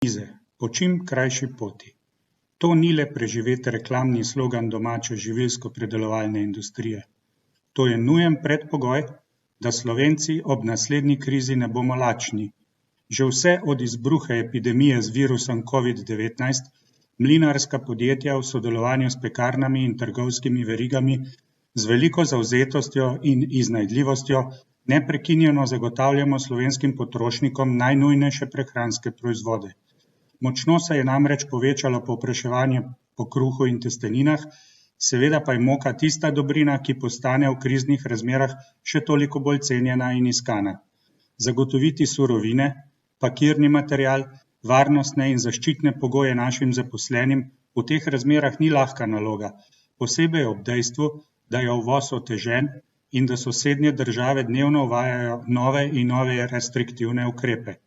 krize po čim krajši poti. To ni le preživet reklamni slogan domače živilsko-predelovalne industrije. To je nujen predpogoj, da Slovenci ob naslednji krizi ne bomo lačni. Že vse od izbruha epidemije z virusom COVID-19 mlinarska podjetja v sodelovanju s pekarnami in trgovskimi verigami z veliko zavzetostjo in iznajdljivostjo neprekinjeno zagotavljamo slovenskim potrošnikom najnujnejše prehranske proizvode. Močno se je namreč povečalo povpraševanje po kruhu in testeninah, seveda pa je moka tista dobrina, ki postane v kriznih razmerah še toliko bolj cenjena in iskana. Zagotoviti surovine, pakirni material, varnostne in zaščitne pogoje našim zaposlenim v teh razmerah ni lahka naloga, posebej ob dejstvu, da je uvoz otežen in da sosednje države dnevno uvajajo nove in nove restriktivne ukrepe.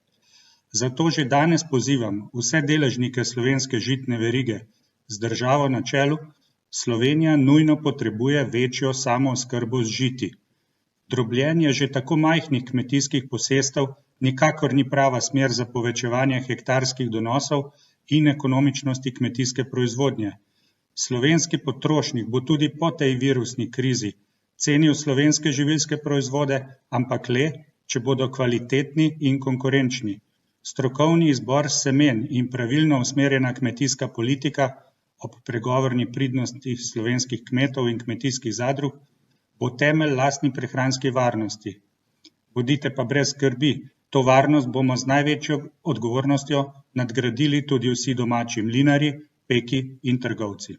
Zato že danes pozivam vse deležnike slovenske žitne verige z državo na čelu, Slovenija nujno potrebuje večjo samooskrbo z žiti. Drobljenje že tako majhnih kmetijskih posestev nikakor ni prava smer za povečevanje hektarskih donosov in ekonomičnosti kmetijske proizvodnje. Slovenski potrošnik bo tudi po tej virusni krizi cenil slovenske živilske proizvode, ampak le, če bodo kvalitetni in konkurenčni. Strokovni izbor semen in pravilno usmerjena kmetijska politika ob pregovorni pridnosti slovenskih kmetov in kmetijskih zadrug bo temelj lastni prehranski varnosti. Bodite pa brez skrbi, to varnost bomo z največjo odgovornostjo nadgradili tudi vsi domači mlinarji, peki in trgovci.